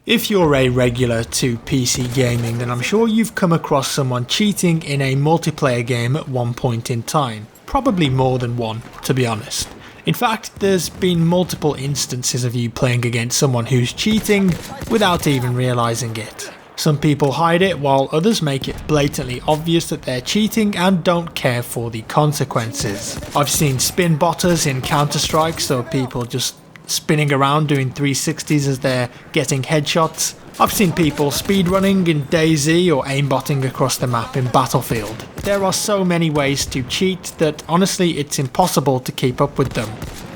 If you're a regular to PC gaming, then I'm sure you've come across someone cheating in a multiplayer game at one point in time. Probably more than one, to be honest. In fact, there's been multiple instances of you playing against someone who's cheating without even realising it. Some people hide it, while others make it blatantly obvious that they're cheating and don't care for the consequences. I've seen spin botters in Counter-Strike, so people just spinning around doing 360s as they're getting headshots. I've seen people speedrunning in DayZ or aimbotting across the map in Battlefield. There are so many ways to cheat that honestly it's impossible to keep up with them.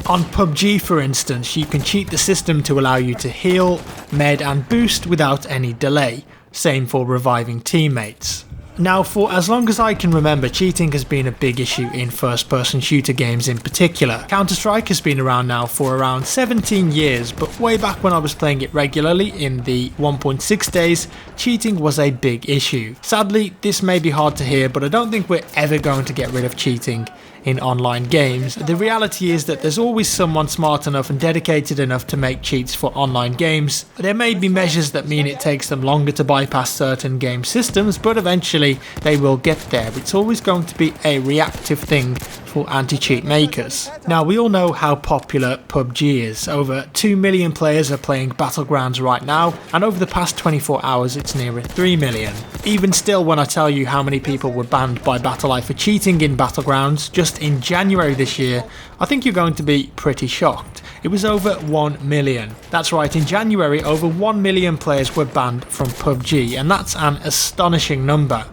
On PUBG for instance, you can cheat the system to allow you to heal, med and boost without any delay. Same for reviving teammates. Now, for as long as I can remember, cheating has been a big issue in first-person shooter games in particular. Counter-Strike has been around now for around 17 years, but way back when I was playing it regularly in the 1.6 days, cheating was a big issue. Sadly, this may be hard to hear, but I don't think we're ever going to get rid of cheating in online games. The reality is that there's always someone smart enough and dedicated enough to make cheats for online games. There may be measures that mean it takes them longer to bypass certain game systems, but eventually they will get there. It's always going to be a reactive thing for anti-cheat makers. Now, we all know how popular PUBG is. Over 2 million players are playing Battlegrounds right now, and over the past 24 hours it's nearer 3 million. Even still, when I tell you how many people were banned by BattleEye for cheating in Battlegrounds just in January this year, I think you're going to be pretty shocked. It was over 1 million. That's right, in January over 1 million players were banned from PUBG, and that's an astonishing number.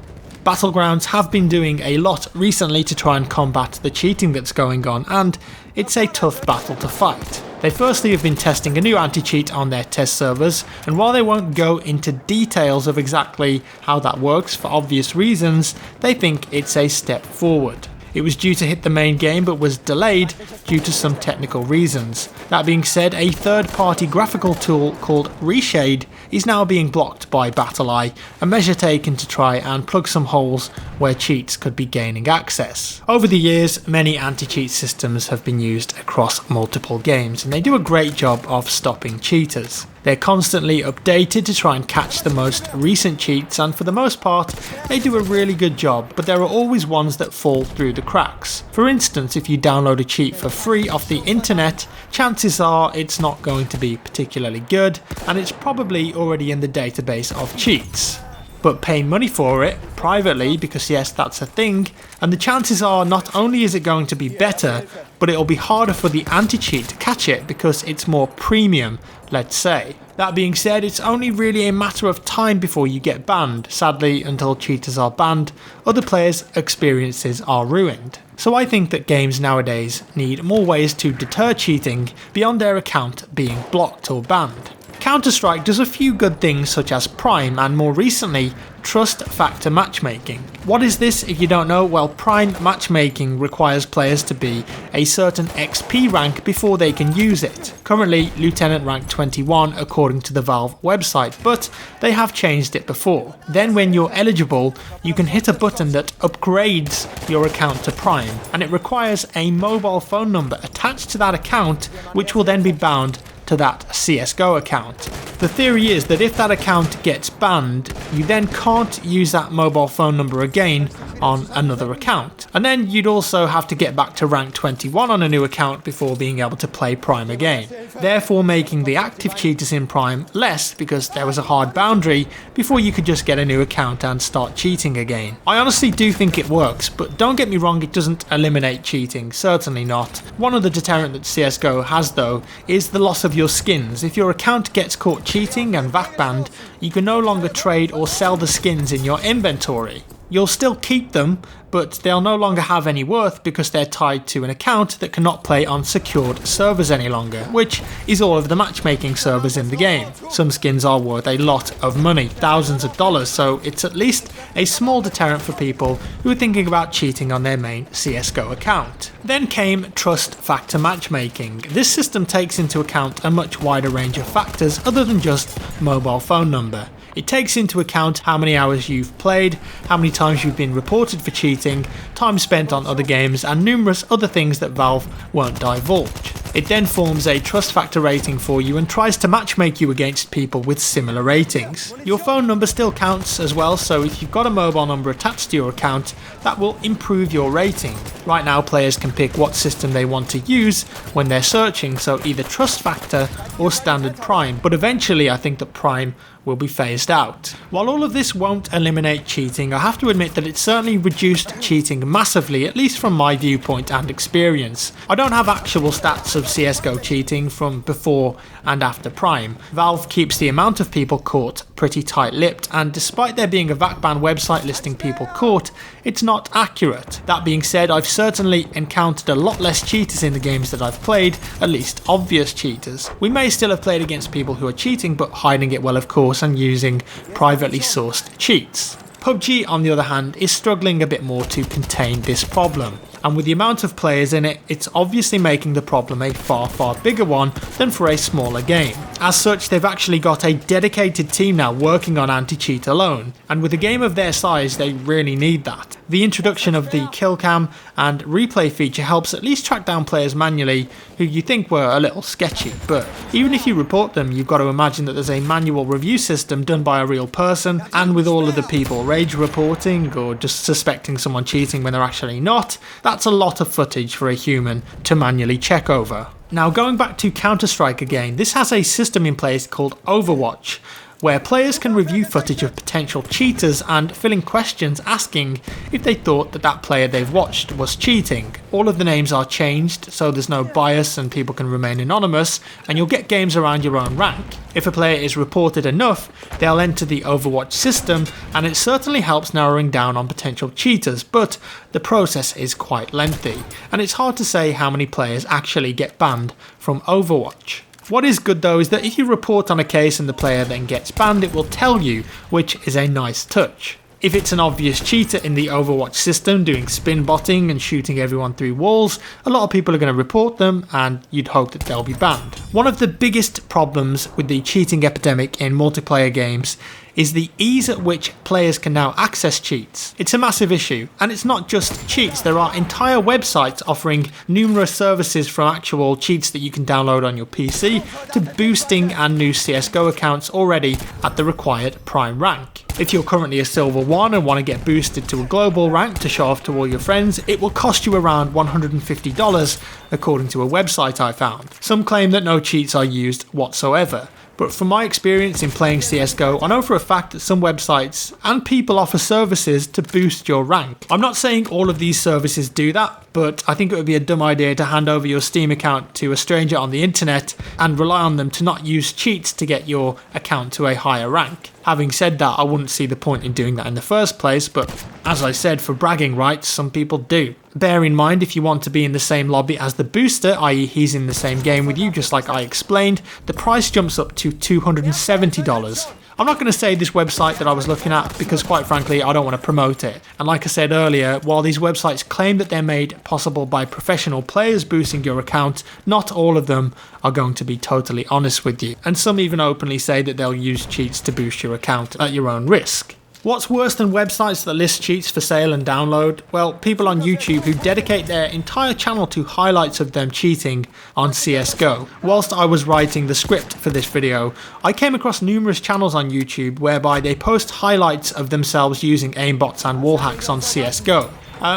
Battlegrounds have been doing a lot recently to try and combat the cheating that's going on, and it's a tough battle to fight. They firstly have been testing a new anti-cheat on their test servers, and while they won't go into details of exactly how that works for obvious reasons, they think it's a step forward. It was due to hit the main game but was delayed due to some technical reasons. That being said, a third-party graphical tool called Reshade is now being blocked by BattleEye, a measure taken to try and plug some holes where cheats could be gaining access. Over the years, many anti-cheat systems have been used across multiple games, and they do a great job of stopping cheaters. They're constantly updated to try and catch the most recent cheats, and for the most part, they do a really good job, but there are always ones that fall through the cracks. For instance, if you download a cheat for free off the internet, chances are it's not going to be particularly good, and it's probably already in the database of cheats. But pay money for it, privately, because yes, that's a thing, and the chances are not only is it going to be better, but it'll be harder for the anti-cheat to catch it because it's more premium, let's say. That being said, it's only really a matter of time before you get banned. Sadly, until cheaters are banned, other players' experiences are ruined. So I think that games nowadays need more ways to deter cheating beyond their account being blocked or banned. Counter-Strike does a few good things such as Prime and more recently Trust Factor Matchmaking. What is this if you don't know? Well, Prime Matchmaking requires players to be a certain XP rank before they can use it. Currently Lieutenant rank 21 according to the Valve website, but they have changed it before. Then when you're eligible, you can hit a button that upgrades your account to Prime, and it requires a mobile phone number attached to that account, which will then be bound to that CSGO account. The theory is that if that account gets banned, you then can't use that mobile phone number again on another account. And then you'd also have to get back to rank 21 on a new account before being able to play Prime again, therefore making the active cheaters in Prime less because there was a hard boundary before you could just get a new account and start cheating again. I honestly do think it works, but don't get me wrong, it doesn't eliminate cheating, certainly not. One of the deterrent that CSGO has though is the loss of your skins. If your account gets caught cheating and VAC banned, you can no longer trade or sell the skins in your inventory. You'll still keep them, but they'll no longer have any worth because they're tied to an account that cannot play on secured servers any longer, which is all of the matchmaking servers in the game. Some skins are worth a lot of money, thousands of dollars, so it's at least a small deterrent for people who are thinking about cheating on their main CSGO account. Then came Trust Factor Matchmaking. This system takes into account a much wider range of factors other than just mobile phone number. It takes into account how many hours you've played, how many times you've been reported for cheating, time spent on other games, and numerous other things that Valve won't divulge. It then forms a trust factor rating for you and tries to matchmake you against people with similar ratings. Your phone number still counts as well, so if you've got a mobile number attached to your account, that will improve your rating. Right now players can pick what system they want to use when they're searching, so either trust factor or standard prime, but eventually I think that prime will be phased out. While all of this won't eliminate cheating, I have to admit that it certainly reduced cheating massively, at least from my viewpoint and experience. I don't have actual stats of CSGO cheating from before and after Prime. Valve keeps the amount of people caught pretty tight-lipped, and despite there being a VAC-ban website listing people caught, it's not accurate. That being said, I've certainly encountered a lot less cheaters in the games that I've played, at least obvious cheaters. We may still have played against people who are cheating, but hiding it well of course and using privately sourced cheats. PUBG, on the other hand, is struggling a bit more to contain this problem, and with the amount of players in it, it's obviously making the problem a far bigger one than for a smaller game. As such, they've actually got a dedicated team now working on anti-cheat alone, and with a game of their size, they really need that. The introduction of the kill cam and replay feature helps at least track down players manually who you think were a little sketchy, but even if you report them, you've got to imagine that there's a manual review system done by a real person, and with all of the people rage reporting or just suspecting someone cheating when they're actually not, that's a lot of footage for a human to manually check over. Now, going back to Counter-Strike again, this has a system in place called Overwatch, where players can review footage of potential cheaters and fill in questions asking if they thought that that player they've watched was cheating. All of the names are changed, so there's no bias and people can remain anonymous, and you'll get games around your own rank. If a player is reported enough, they'll enter the Overwatch system, and it certainly helps narrowing down on potential cheaters, but the process is quite lengthy, and it's hard to say how many players actually get banned from Overwatch. What is good though is that if you report on a case and the player then gets banned, it will tell you, which is a nice touch. If it's an obvious cheater in the Overwatch system doing spin botting and shooting everyone through walls, a lot of people are going to report them and you'd hope that they'll be banned. One of the biggest problems with the cheating epidemic in multiplayer games is the ease at which players can now access cheats. It's a massive issue, and it's not just cheats. There are entire websites offering numerous services from actual cheats that you can download on your PC to boosting and new CSGO accounts already at the required prime rank. If you're currently a silver 1 and want to get boosted to a global rank to show off to all your friends, it will cost you around $150 according to a website I found. Some claim that no cheats are used whatsoever, but from my experience in playing CSGO, I know for a fact that some websites and people offer services to boost your rank. I'm not saying all of these services do that, but I think it would be a dumb idea to hand over your Steam account to a stranger on the internet and rely on them to not use cheats to get your account to a higher rank. Having said that, I wouldn't see the point in doing that in the first place, but as I said, for bragging rights, some people do. Bear in mind, if you want to be in the same lobby as the booster, i.e. he's in the same game with you, just like I explained, the price jumps up to $270. I'm not going to say this website that I was looking at because quite frankly I don't want to promote it. And like I said earlier, while these websites claim that they're made possible by professional players boosting your account, not all of them are going to be totally honest with you. And some even openly say that they'll use cheats to boost your account at your own risk. What's worse than websites that list cheats for sale and download? Well, people on YouTube who dedicate their entire channel to highlights of them cheating on CSGO. Whilst I was writing the script for this video, I came across numerous channels on YouTube whereby they post highlights of themselves using aimbots and wall hacks on CSGO.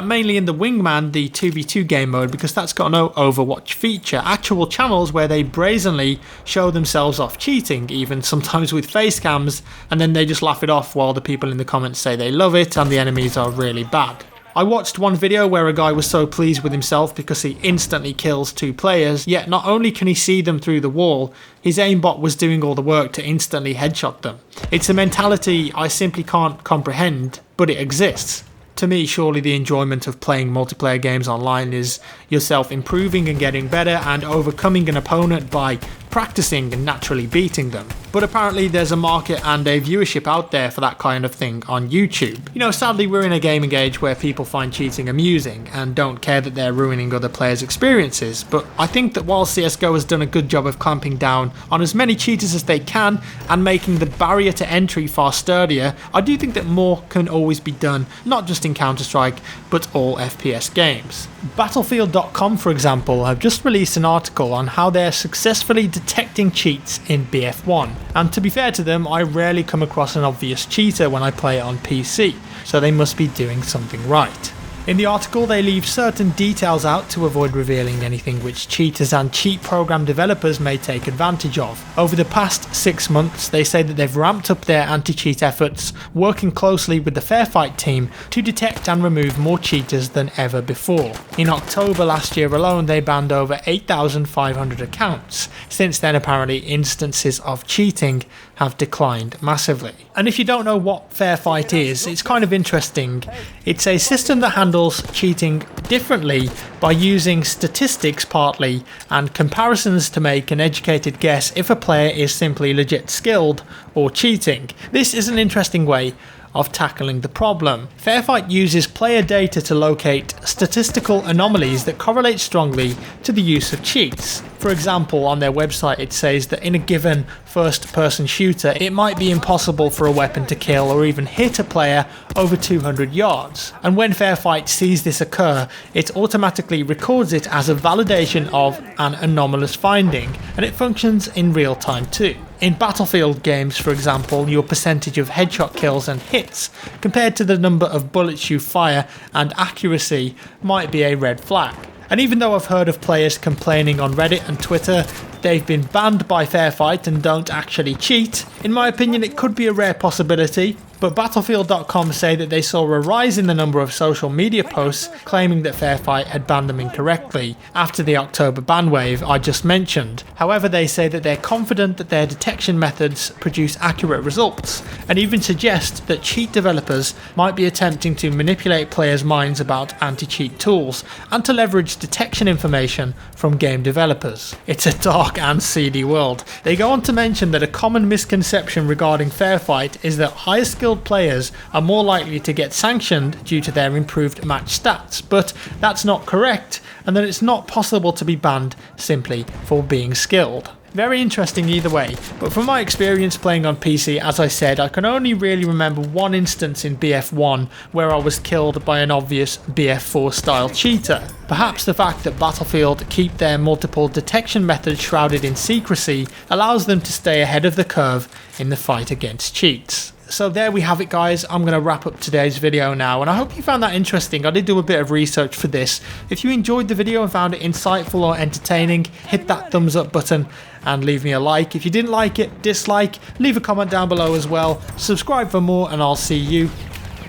Mainly in the Wingman, the 2v2 game mode, because that's got no Overwatch feature. Actual channels where they brazenly show themselves off cheating, even sometimes with face cams, and then they just laugh it off while the people in the comments say they love it and the enemies are really bad. I watched one video where a guy was so pleased with himself because he instantly kills 2 players, yet not only can he see them through the wall, his aimbot was doing all the work to instantly headshot them. It's a mentality I simply can't comprehend, but it exists. To me, surely the enjoyment of playing multiplayer games online is yourself improving and getting better and overcoming an opponent by practicing and naturally beating them. But apparently there's a market and a viewership out there for that kind of thing on YouTube. You know, sadly we're in a gaming age where people find cheating amusing and don't care that they're ruining other players' experiences, but I think that while CSGO has done a good job of clamping down on as many cheaters as they can and making the barrier to entry far sturdier, I do think that more can always be done, not just in Counter-Strike, but all FPS games. Battlefield.com, for example, have just released an article on how they're successfully detecting cheats in BF1. And to be fair to them, I rarely come across an obvious cheater when I play it on PC, so they must be doing something right. In the article, they leave certain details out to avoid revealing anything which cheaters and cheat program developers may take advantage of. Over the past 6 months, they say that they've ramped up their anti-cheat efforts, working closely with the Fairfight team to detect and remove more cheaters than ever before. In October last year alone, they banned over 8,500 accounts. Since then, apparently, instances of cheating have declined massively. And if you don't know what Fairfight is, it's kind of interesting. It's a system that handles cheating differently by using statistics partly and comparisons to make an educated guess if a player is simply legit skilled or cheating. This is an interesting way of tackling the problem. Fairfight uses player data to locate statistical anomalies that correlate strongly to the use of cheats. For example, on their website it says that in a given first-person shooter it might be impossible for a weapon to kill or even hit a player over 200 yards. And when Fairfight sees this occur, it automatically records it as a validation of an anomalous finding, and it functions in real time too. In Battlefield games, for example, your percentage of headshot kills and hits compared to the number of bullets you fire and accuracy might be a red flag. And even though I've heard of players complaining on Reddit and Twitter they've been banned by Fairfight and don't actually cheat, in my opinion it could be a rare possibility. But Battlefield.com say that they saw a rise in the number of social media posts claiming that Fairfight had banned them incorrectly after the October ban wave I just mentioned. However, they say that they're confident that their detection methods produce accurate results, and even suggest that cheat developers might be attempting to manipulate players' minds about anti-cheat tools and to leverage detection information from game developers. It's a dark and seedy world. They go on to mention that a common misconception regarding Fairfight is that higher skilled players are more likely to get sanctioned due to their improved match stats, but that's not correct, and that it's not possible to be banned simply for being skilled. Very interesting either way, but from my experience playing on PC, as I said, I can only really remember one instance in BF1 where I was killed by an obvious BF4 style cheater. Perhaps the fact that Battlefield keep their multiple detection methods shrouded in secrecy allows them to stay ahead of the curve in the fight against cheats. So there we have it, guys. I'm going to wrap up today's video now, and I hope you found that interesting. I did do a bit of research for this. If you enjoyed the video and found it insightful or entertaining, hit that thumbs up button and leave me a like. If you didn't like it, dislike, leave a comment down below as well. Subscribe for more, and I'll see you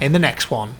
in the next one.